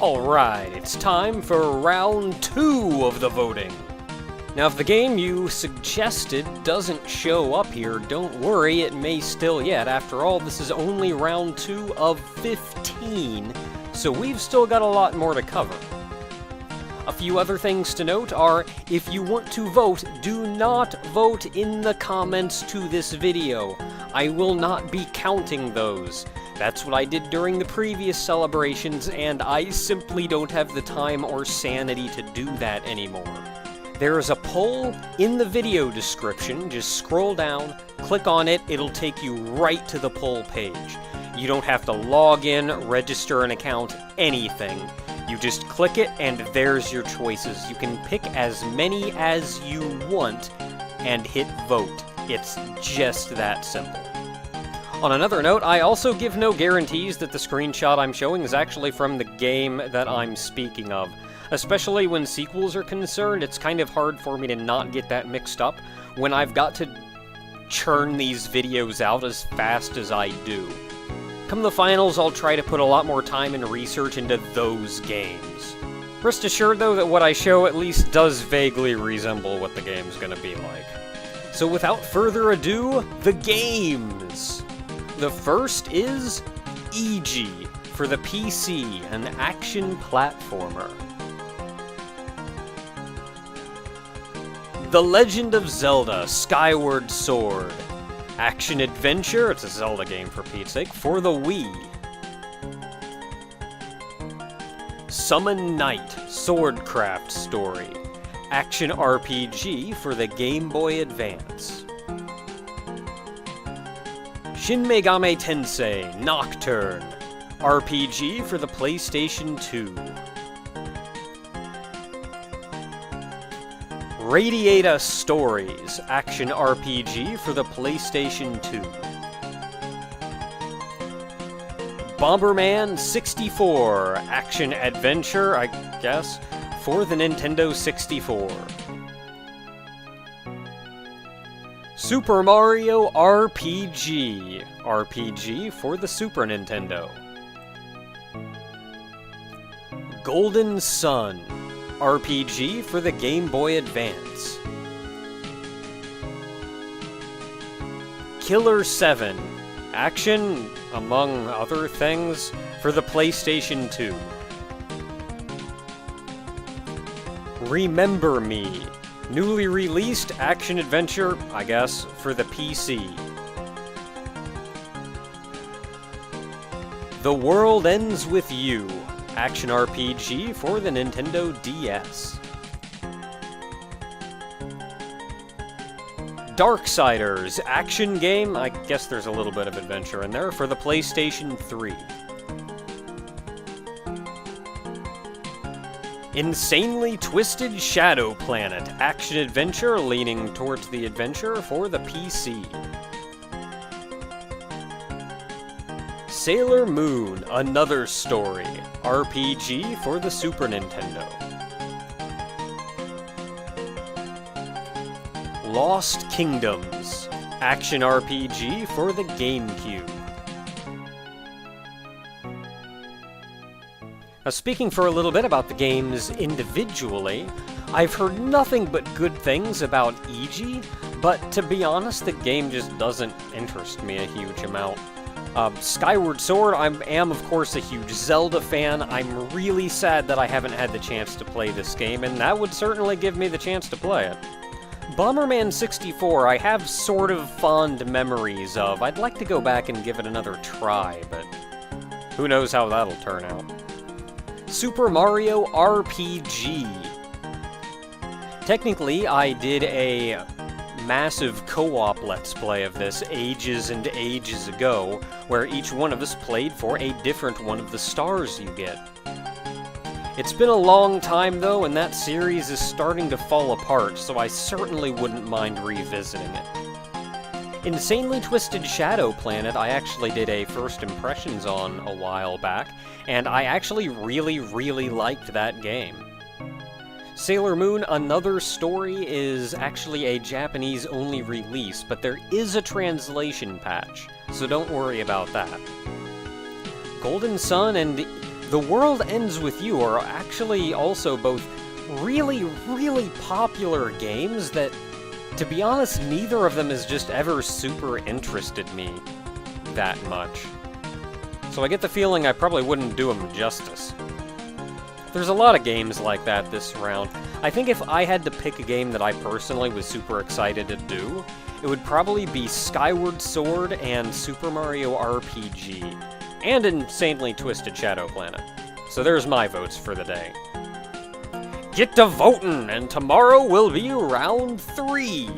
Alright, it's time for round 2 of the voting. Now, if the game you suggested doesn't show up here, don't worry, it may still yet. After all, this is only round 2 of 15, so we've still got a lot more to cover. A few other things to note are, if you want to vote, do not vote in the comments to this video. I will not be counting those. That's what I did during the previous celebrations, and I simply don't have the time or sanity to do that anymore. There is a poll in the video description. Just scroll down, click on it, it'll take you right to the poll page. You don't have to log in, register an account, anything. You just click it, and there's your choices. You can pick as many as you want and hit vote. It's just that simple. On another note, I also give no guarantees that the screenshot I'm showing is actually from the game that I'm speaking of. Especially when sequels are concerned, it's kind of hard for me to not get that mixed up when I've got to churn these videos out as fast as I do. Come the finals, I'll try to put a lot more time and research into those games. Rest assured, though, that what I show at least does vaguely resemble what the game's gonna be like. So without further ado, the games! The first is E.G. for the PC, an action platformer. The Legend of Zelda: Skyward Sword. Action-adventure, it's a Zelda game for Pete's sake, for the Wii. Summon Knight: Swordcraft story. Action RPG for the Game Boy Advance. Shin Megami Tensei: Nocturne. RPG for the PlayStation 2. Radiata Stories, action RPG for the PlayStation 2. Bomberman 64, action adventure, I guess, for the Nintendo 64. Super Mario RPG, RPG for the Super Nintendo. Golden Sun, RPG for the Game Boy Advance. Killer 7, action, among other things, for the PlayStation 2. Remember Me, newly released action-adventure, I guess, for the PC. The World Ends With You, action RPG for the Nintendo DS. Darksiders, action game, I guess there's a little bit of adventure in there, for the PlayStation 3. Insanely Twisted Shadow Planet, action-adventure leaning towards the adventure for the PC. Sailor Moon: Another Story, RPG for the Super Nintendo. Lost Kingdoms, action RPG for the GameCube. Now, speaking for a little bit about the games individually, I've heard nothing but good things about E.G., but to be honest, the game just doesn't interest me a huge amount. Skyward Sword, I am of course a huge Zelda fan. I'm really sad that I haven't had the chance to play this game, and that would certainly give me the chance to play it. Bomberman 64, I have sort of fond memories of. I'd like to go back and give it another try, but who knows how that'll turn out. Super Mario RPG. Technically, I did a massive co-op Let's Play of this ages and ages ago, where each one of us played for a different one of the stars you get. It's been a long time though, and that series is starting to fall apart, so I certainly wouldn't mind revisiting it. Insanely Twisted Shadow Planet I actually did a first impressions on a while back, and I actually really liked that game. Sailor Moon: Another Story is actually a Japanese-only release, but there is a translation patch, so don't worry about that. Golden Sun and The World Ends With You are actually also both really, really popular games that, to be honest, neither of them has just ever super interested me that much. So I get the feeling I probably wouldn't do them justice. There's a lot of games like that this round. I think if I had to pick a game that I personally was super excited to do, it would probably be Skyward Sword and Super Mario RPG, and Insanely Twisted Shadow Planet. So there's my votes for the day. Get to voting, and tomorrow will be round 3!